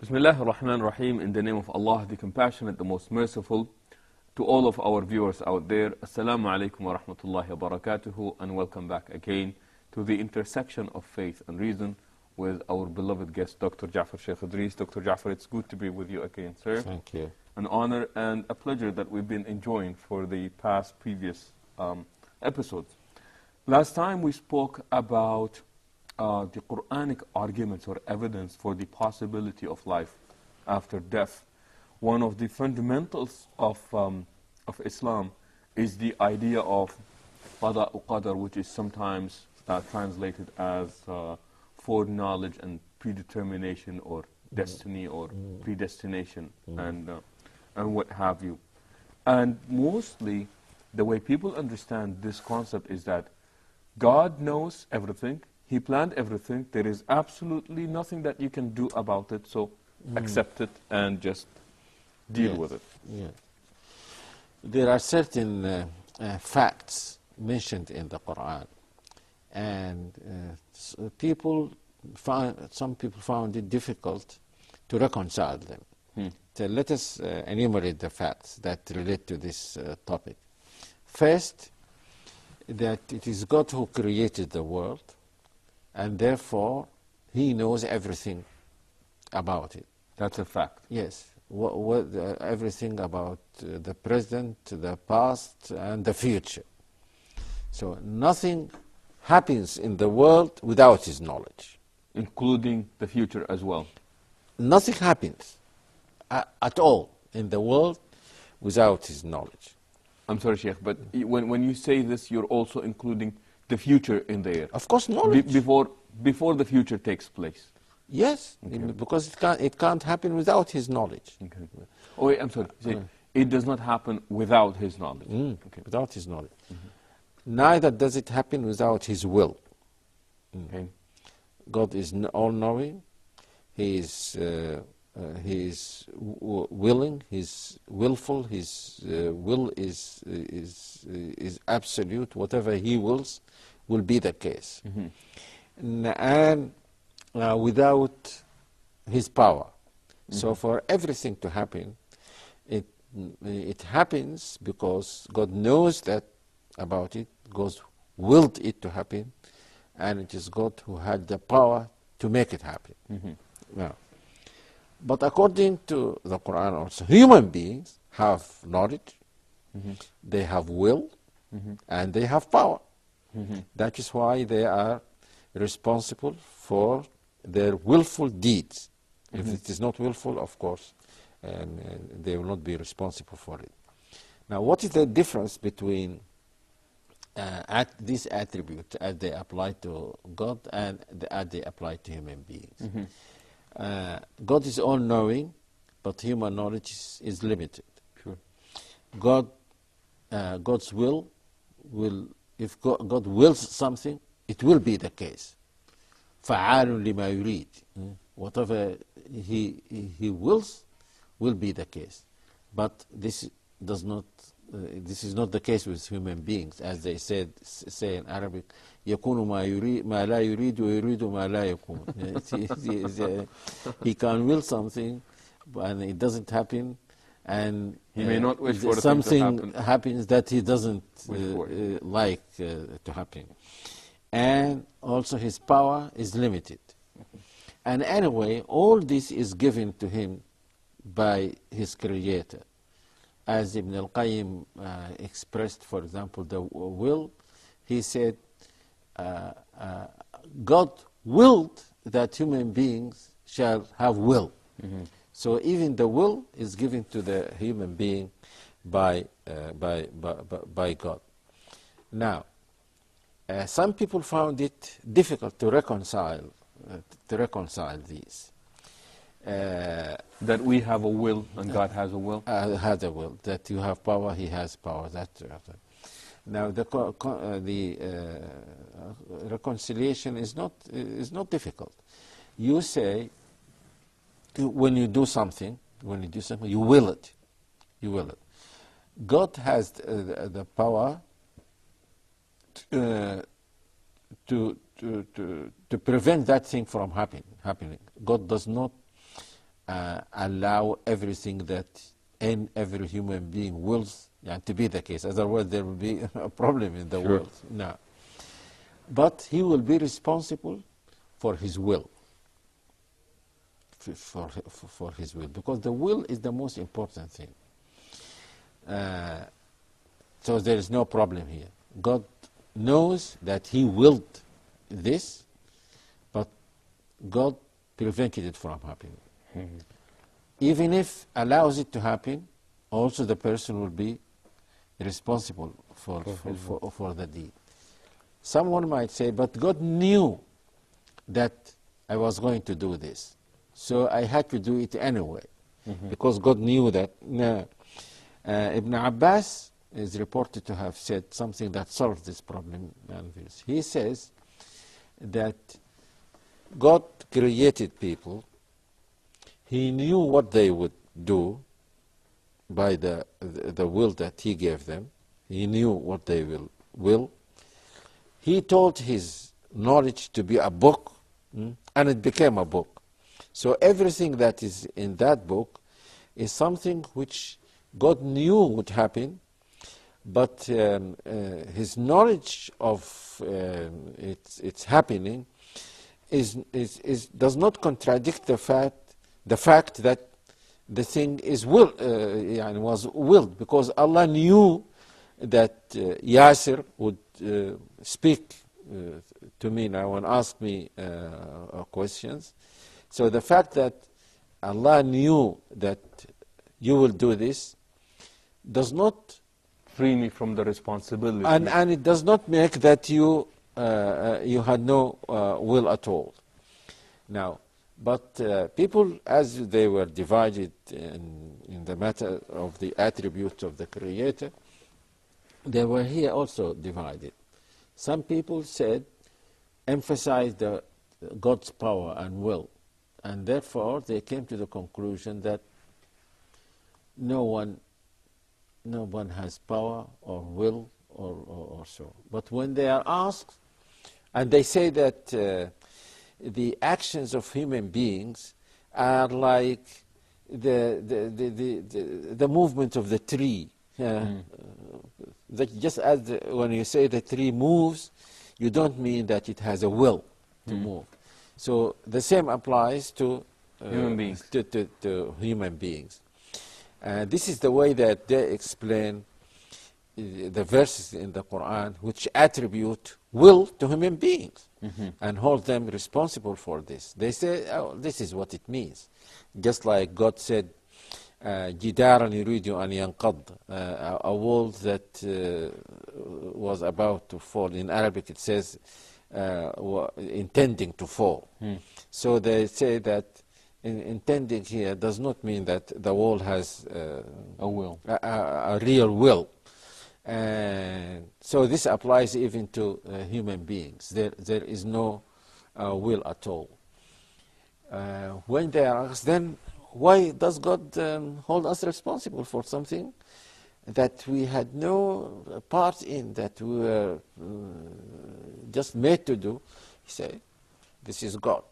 Bismillah ar-Rahman ar-Rahim, in the name of Allah, the Compassionate, the Most Merciful. To all of our viewers out there, Assalamu alaikum wa rahmatullahi wa barakatuhu, and welcome back again to the intersection of faith and reason with our beloved guest, Dr. Jafar Sheikh Idrees. Dr. Jafar, it's good to be with you again, sir. Thank you. An honor and a pleasure that we've been enjoying for the previous episodes. Last time we spoke about the Quranic arguments or evidence for the possibility of life after death. One of the fundamentals of Islam is the idea of qada qadar, which is sometimes translated as foreknowledge and predetermination or destiny or predestination and what have you. And mostly the way people understand this concept is that God knows everything. He planned everything. There is absolutely nothing that you can do about it, so accept it and just deal with it. Yeah. There are certain facts mentioned in the Quran, and some people found it difficult to reconcile them. So let us enumerate the facts that relate to this topic. First, that it is God who created the world, and therefore He knows everything about it. That's a fact. Yes, everything about the present, the past, and the future. So nothing happens in the world without His knowledge. Including the future as well. Nothing happens at all in the world without His knowledge. I'm sorry, Sheikh, but when you say this, you're also including the future in there. Of course, knowledge. Before the future takes place. Yes, because it can't happen without His knowledge. Okay. Oh, wait, I'm sorry. It does not happen without His knowledge. Okay. Without His knowledge. Neither does it happen without His will. Okay. God is all-knowing. He is willing. He's willful. His will is absolute. Whatever He wills will be the case. And without His power. So for everything to happen, it happens because God knows that about it. God willed it to happen, and it is God who had the power to make it happen. Now, but according to the Quran also, human beings have knowledge, they have will, and they have power. That is why they are responsible for their willful deeds. If it is not willful, of course, they will not be responsible for it. Now, what is the difference between these attributes as they apply to God and as they apply to human beings? God is all-knowing, but human knowledge is limited. Sure. God's will, if God wills something, it will be the case. فَعَالٌ لِمَا يُرِيدُ. Whatever He wills will be the case. But this is not the case with human beings, as they say in Arabic, يَكُونُ مَا لَا يُرِيدُ وَيُرِيدُ مَا لَا يَكُونُ. He can will something, and it doesn't happen, and He may not wish for something happens that He doesn't like to happen. And also His power is limited. And anyway, all this is given to Him by His Creator. As Ibn al-Qayyim expressed, for example, the will, he said, God willed that human beings shall have will. So even the will is given to the human being by God. Now, some people found it difficult to reconcile these. That we have a will and God has a will? Has a will. That you have power, He has power. Now, the reconciliation is not difficult. You say, when you do something, you will it. You will it. God has the power to prevent that thing from happening. God does not allow everything that every human being wills to be the case. Otherwise, there will be a problem in the Sure. world. No. But he will be responsible for his will. For his will. Because the will is the most important thing. So there is no problem here. God knows that he willed this, but God prevented it from happening. Mhm. Even if allows it to happen, also the person will be responsible for the deed. Someone might say, but God knew that I was going to do this, so I had to do it anyway, because God knew that. No. Ibn Abbas is reported to have said something that solved this problem. He says that God created people. He knew what they would do by the will that he gave them. He knew what they will. He told his knowledge to be a book, and it became a book. So everything that is in that book is something which God knew would happen, but his knowledge of its happening does not contradict the fact that the thing is was willed, because Allah knew that Yasir would speak to me now and ask me questions. So the fact that Allah knew that you will do this does not Free me from the responsibility. and it does not make that you had no will at all. Now, but people, as they were divided in the matter of the attributes of the Creator, they were here also divided. Some people said, emphasize God's power and will, and therefore they came to the conclusion that no one has power or will or so. But when they are asked, and they say that the actions of human beings are like the movement of the tree. That just as when you say the tree moves, you don't mean that it has a will to move. So the same applies to Human beings. To human beings. This is the way that they explain the verses in the Quran which attribute will to human beings and hold them responsible for this. They say, oh, this is what it means. Just like God said, جدارا يريد أن ينقض, a wall that was about to fall. In Arabic it says intending to fall. So they say that intending here does not mean that the wall has A will. a real will. So this applies even to human beings. There is no will at all. When they are asked, then why does God hold us responsible for something that we had no part in, that we were just made to do? He said, this is God.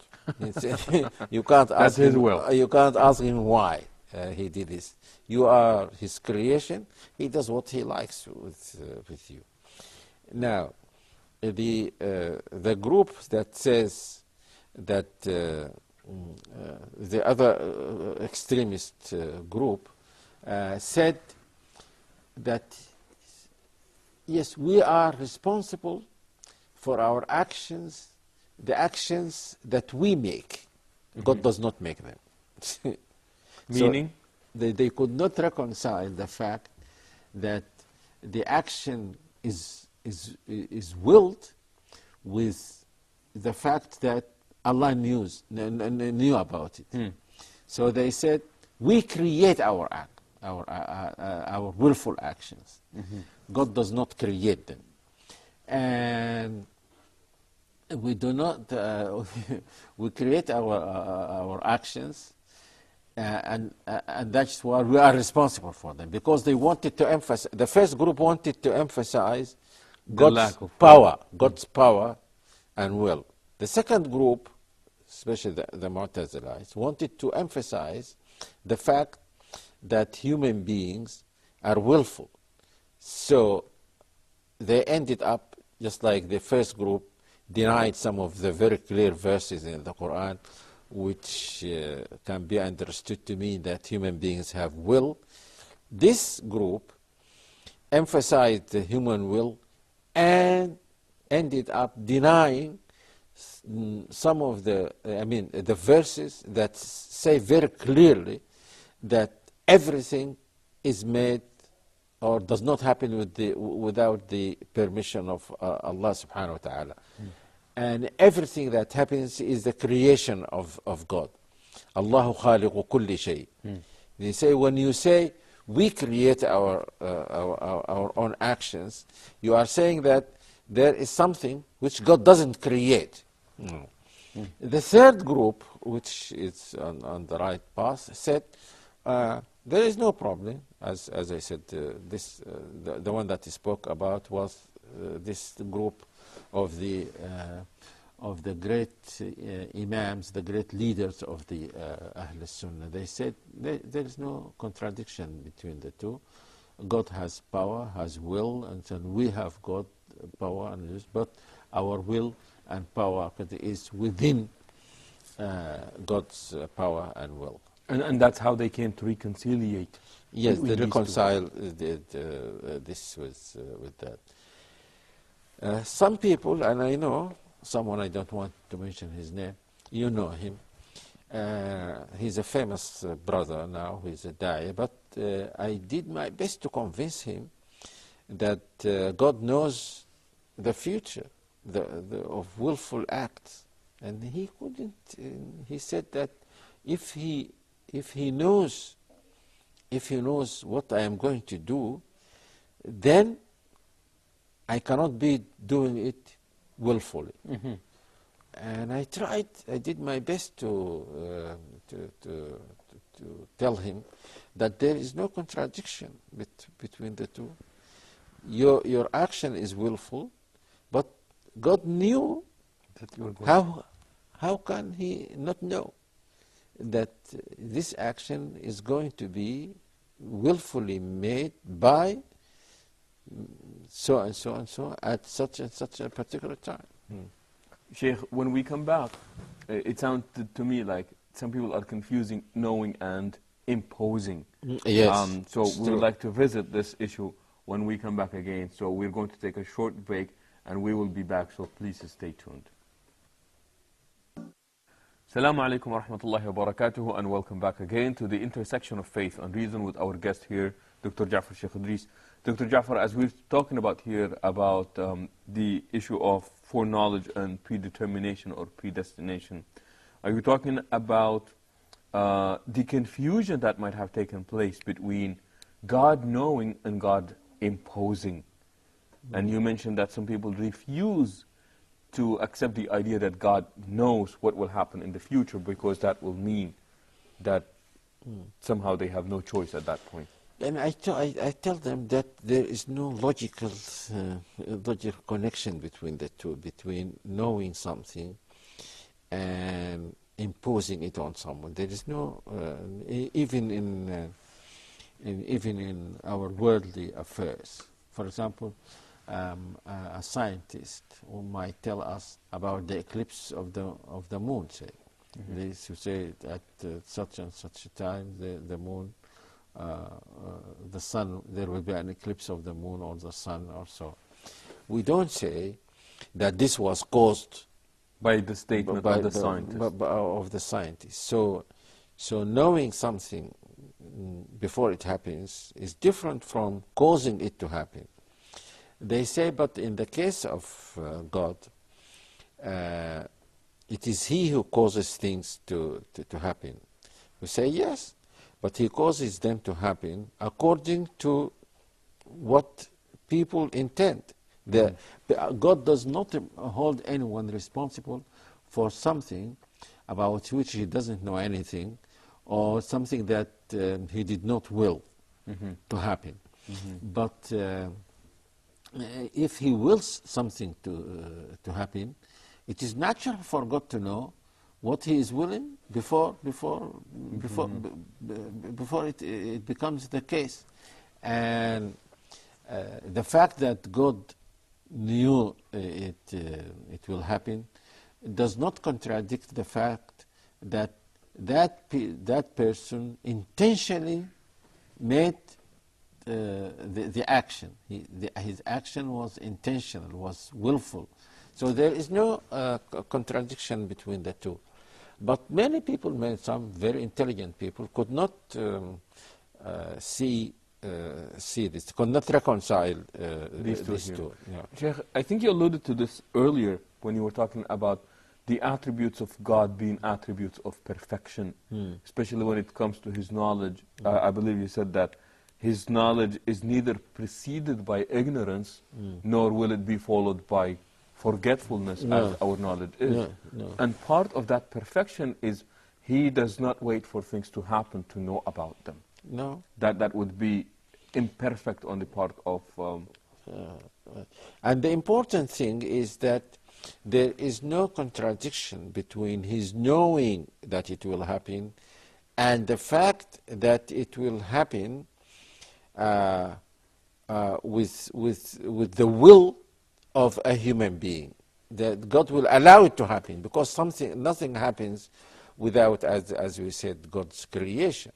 You can't ask His him, will. You can't ask him why he did this. You are his creation. He does what he likes with you. Now, the group that says that the other extremist group said that yes, we are responsible for our actions, the actions that we make. God does not make them. Meaning? So they could not reconcile the fact that the action is willed with the fact that Allah knew about it. So they said, we create our willful actions. God does not create them. And we do not, we create our actions, and that's why we are responsible for them, because they wanted to emphasize, the first group wanted to emphasize God's lack of power, God's power and will. The second group especially the Mu'tazilites, wanted to emphasize the fact that human beings are willful. So they ended up, just like the first group, denied some of the very clear verses in the Quran, which can be understood to mean that human beings have will. This group emphasized the human will and ended up denying some of the verses that say very clearly that everything is made or does not happen without the permission of Allah subhanahu wa ta'ala. And everything that happens is the creation of God. Allahu khaliqu kulli shay. They say, when you say we create our own actions, you are saying that there is something which God doesn't create. The third group, which is on the right path, said there is no problem. As I said, the one that he spoke about was this group of the great imams, the great leaders of the Ahl Sunnah. They said there is no contradiction between the two. God has power, has will, and so we have God power, and but our will and power is within God's power and will. And that's how they came to reconciliate. Yes, they reconcile this with that. Some people, and I know someone, I don't want to mention his name, you know him. He's a famous brother now, he's a da'i, but I did my best to convince him that God knows the future of willful acts. And he couldn't, he said that if he knows what I am going to do, then I cannot be doing it willfully. And I did my best to tell him that there is no contradiction between the two. Your action is willful, but God knew that you were going. How can he not know that this action is going to be willfully made by so and so and so at such and such a particular time? Sheikh, when we come back, it sounded to me like some people are confusing knowing and imposing. Yes. So we would like to visit this issue when we come back again. So we're going to take a short break and we will be back, so please stay tuned. Assalamu alaikum wa rahmatullahi wa barakatuhu, and welcome back again to the intersection of faith and reason with our guest here, Dr. Jafar Sheikh Idrees. Dr. Jafar, as we're talking about here about the issue of foreknowledge and predetermination or predestination, are you talking about the confusion that might have taken place between God knowing and God imposing? And you mentioned that some people refuse to accept the idea that God knows what will happen in the future because that will mean that somehow they have no choice at that point. And I tell them that there is no logical connection between the two, between knowing something and imposing it on someone. There is no, even in our worldly affairs. For example, a scientist who might tell us about the eclipse of the moon, say. They used to say at such and such a time the moon, the sun, there will be an eclipse of the moon or the sun or so. We don't say that this was caused by the statement of the scientist. Of the scientist. So knowing something before it happens is different from causing it to happen. They say, but in the case of God, it is He who causes things to happen. We say, yes, but He causes them to happen according to what people intend. God does not hold anyone responsible for something about which He doesn't know anything, or something that He did not will to happen. But if He wills something to happen, it is natural for God to know what he is willing before it becomes the case. And the fact that God knew it will happen does not contradict the fact that that person intentionally made the action. His action was intentional, was willful. So there is no contradiction between the two. But many people, some very intelligent people, could not see this, could not reconcile these two. Yeah. Sheikh, I think you alluded to this earlier when you were talking about the attributes of God being attributes of perfection, especially when it comes to His knowledge. I believe you said that His knowledge is neither preceded by ignorance, nor will it be followed by forgetfulness, as our knowledge is. And part of that perfection is He does not wait for things to happen to know about them. No. That would be imperfect on the part of... and the important thing is that there is no contradiction between His knowing that it will happen and the fact that it will happen with the will of a human being. That God will allow it to happen, because nothing happens without, as we said, God's creation.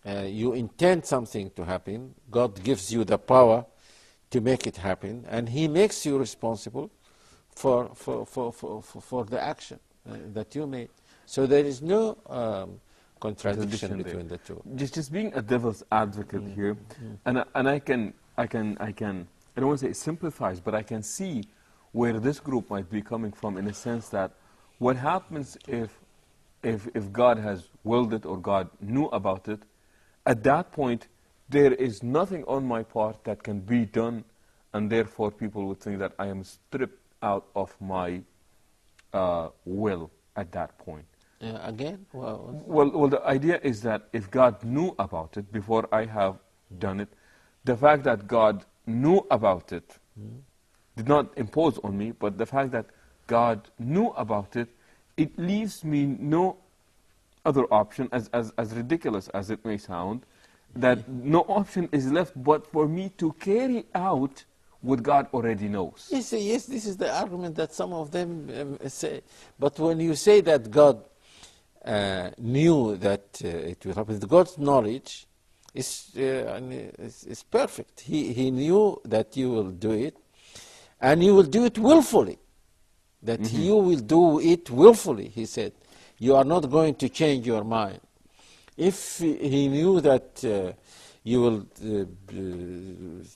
You intend something to happen, God gives you the power to make it happen, and He makes you responsible for the action that you made. So there is no contradiction between the two. Just being a devil's advocate here, and I don't want to say sympathize, but I can see where this group might be coming from, in a sense that what happens if God has willed it or God knew about it, at that point there is nothing on my part that can be done, and therefore people would think that I am stripped out of my will at that point. Again? Well, the idea is that if God knew about it before I have done it, the fact that God knew about it did not impose on me, but the fact that God knew about it, it leaves me no other option, as ridiculous as it may sound, that no option is left but for me to carry out what God already knows. Yes, this is the argument that some of them say. But when you say that God knew that it will happen, God's knowledge is perfect. He knew that you will do it, and you will do it willfully. That you will do it willfully, He said. You are not going to change your mind. If He knew that you will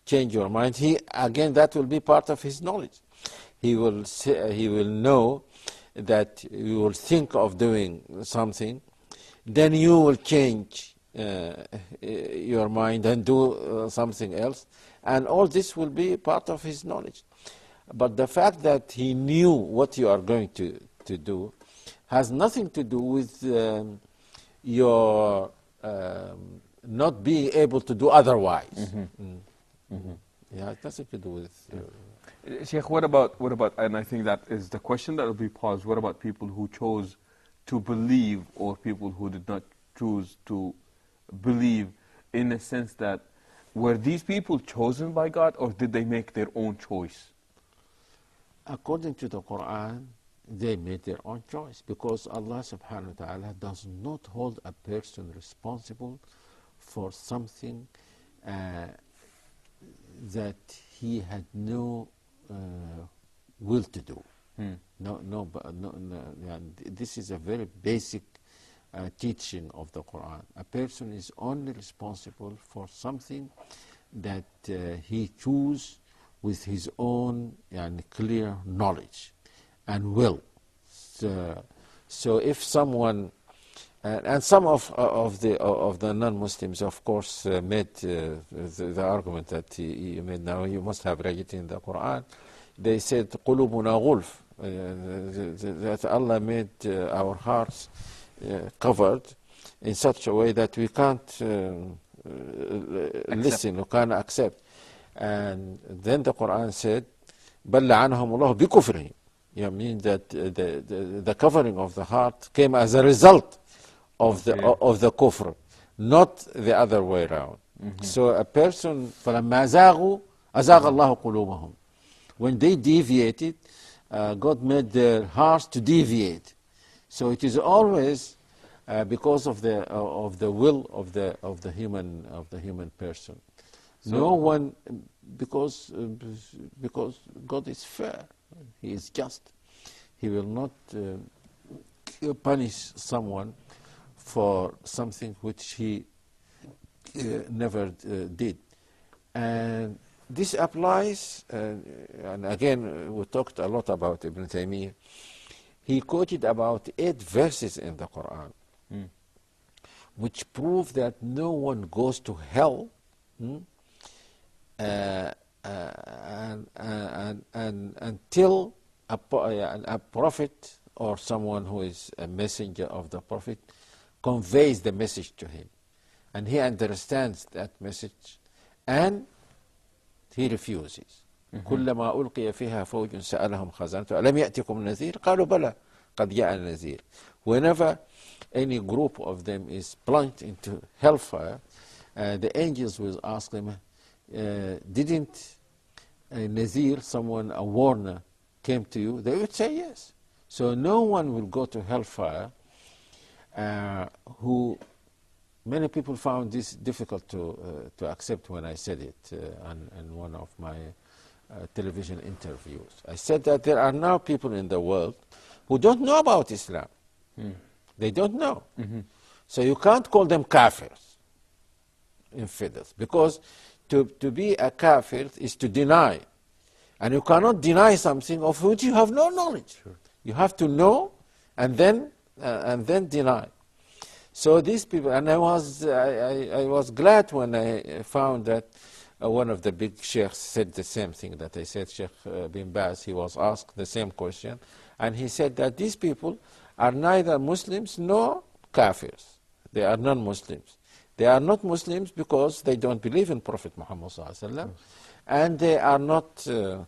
change your mind, again, that will be part of His knowledge. He will know that you will think of doing something, then you will change your mind and do something else, and all this will be part of His knowledge. But the fact that He knew what you are going to do has nothing to do with your not being able to do otherwise. Yeah, it has nothing to do with... Sheikh, what about, and I think that is the question that will be posed, what about people who chose to believe, or people who did not choose to believe, in a sense that, were these people chosen by God, or did they make their own choice? According to the Quran, they made their own choice, because Allah subhanahu wa ta'ala does not hold a person responsible for something that he had no will to do. No, this is a very basic teaching of the Quran. A person is only responsible for something that he chooses with his own clear knowledge and will. So if someone, and some of the non-Muslims, of course, made the argument that you made now, you must have read it in the Quran. They said, قُلُوبُنَا غُلْف, that Allah made our hearts covered in such a way that we can't listen, we can't accept. And then the Quran said, بَلْ لَعَنَهُمُ اللَّهُ بِكُفْرِهِمْ, You mean that the covering of the heart came as a result of the kufr, not the other way around. So a person, فَلَمَّا زَاغُوا أَزَاغَ اللَّهُ قُلُوبَهُم. When they deviated, God made their hearts to deviate. So it is always because of the will of the human person. So no one, because God is fair, He is just. He will not punish someone for something which he never did. And this applies, and again, we talked a lot about Ibn Taymiyyah. He quoted about 8 verses in the Quran, which prove that no one goes to hell until a prophet or someone who is a messenger of the prophet conveys the message to him. And he understands that message and he refuses. كلما ألقي فيها فوج سألهم خزنتها ألم يأتكم نذير قالوا بلى قد جاء نذير. Whenever any group of them is plunged into hellfire, the angels will ask them, didn't a Nazir, someone, a warner, came to you? They would say yes. So no one will go to hellfire who, many people found this difficult to accept when I said it in one of my television interviews. I said that there are now people in the world who don't know about Islam. They don't know. So you can't call them kafirs, infidels, because to be a kafir is to deny. And you cannot deny something of which you have no knowledge. Sure. You have to know and then deny. So these people, and I was glad when I found that one of the big sheikhs said the same thing that I said. Sheikh bin Baz, he was asked the same question, and he said that these people are neither Muslims nor kafirs. They are non-Muslims. They are not Muslims because they don't believe in Prophet Muhammad sallallahu alaihi wasallam, and they are not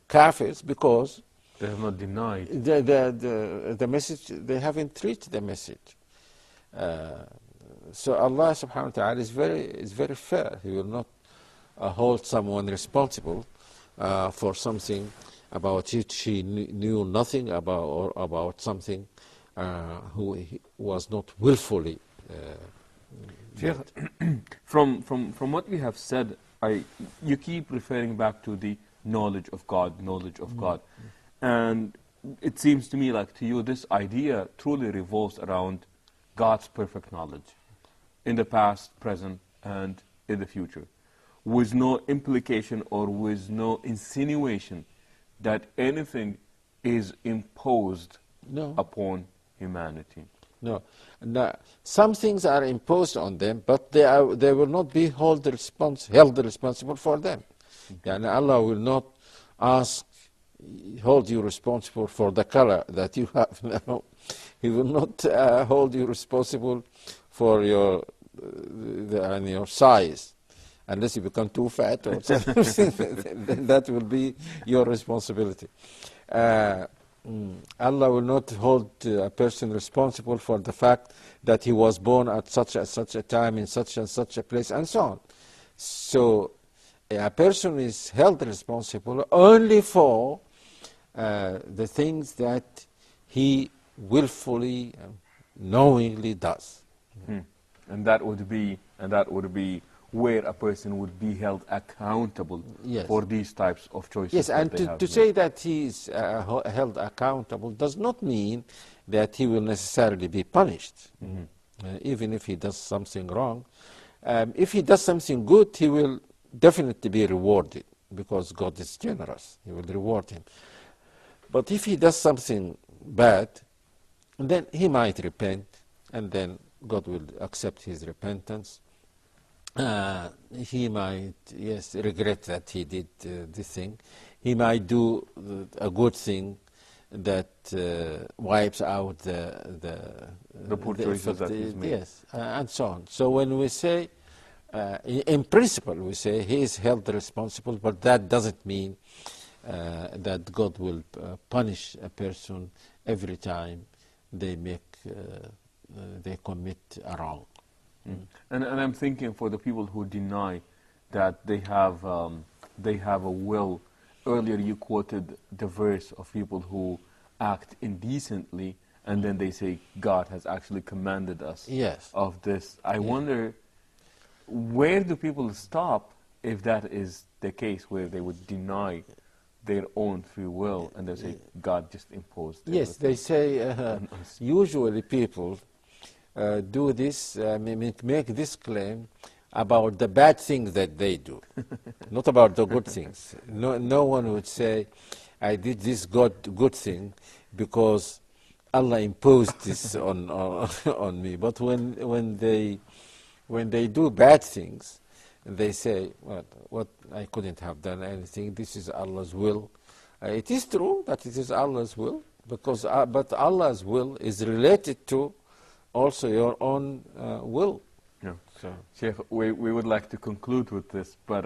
kafirs because they have not denied the message. They haven't reached the message. So Allah subhanahu wa ta'ala is very fair. He will not hold someone responsible for something about which he knew nothing about, or about something who he was not willfully. Sheikh, from what we have said, you keep referring back to the knowledge of God, and it seems to me like to you this idea truly revolves around God's perfect knowledge in the past, present, and in the future, with no implication or with no insinuation that anything is imposed upon humanity. No. Some things are imposed on them, but they will not be held responsible for them. And Allah will not hold you responsible for the color that you have now. He will not hold you responsible for your size, unless you become too fat or something. Then that will be your responsibility. Allah will not hold a person responsible for the fact that he was born at such a time in such and such a place, and so on. So a person is held responsible only for the things that he willfully, knowingly does. And that would be where a person would be held accountable for these types of choices. Yes, and to say that he is held accountable does not mean that he will necessarily be punished, even if he does something wrong. If he does something good, he will definitely be rewarded, because God is generous. He will reward him. But if he does something bad, then he might repent, and then God will accept his repentance. He might, regret that he did this thing. He might do a good thing that wipes out the poor choices that he's made. Yes, and so on. So when we say, in principle, we say he is held responsible, but that doesn't mean that God will punish a person every time they commit a wrong. And I'm thinking for the people who deny that they have a will. Earlier you quoted the verse of people who act indecently, and then they say God has actually commanded us of this. I wonder, where do people stop if that is the case, where they would deny their own free will and they say God just imposed everything? Yes, they say usually people do this, make this claim about the bad things that they do, not about the good things. No one would say, I did this good thing because Allah imposed this on me. But when they do bad things, they say, what I couldn't have done anything. This is Allah's will. It is true that it is Allah's will, because but Allah's will is related to also your own will. Yeah. So, Sheikh, we would like to conclude with this, but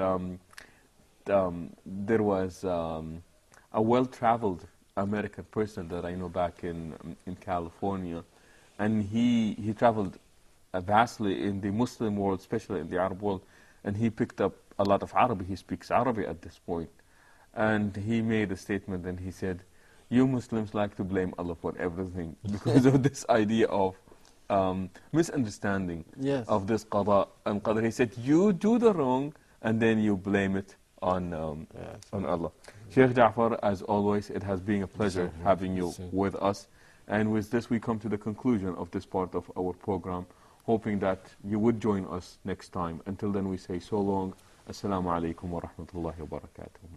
there was a well-traveled American person that I know back in California, and he traveled vastly in the Muslim world, especially in the Arab world, and he picked up a lot of Arabic. He speaks Arabic at this point, and he made a statement, and he said, you Muslims like to blame Allah for everything because of this idea of misunderstanding of this qada and qadr. He said, you do the wrong and then you blame it on Allah. Sheikh Jafar, as always, it has been a pleasure having you with us. And with this, we come to the conclusion of this part of our program, hoping that you would join us next time. Until then, we say so long. Assalamu alaikum wa rahmatullahi wa barakatuh.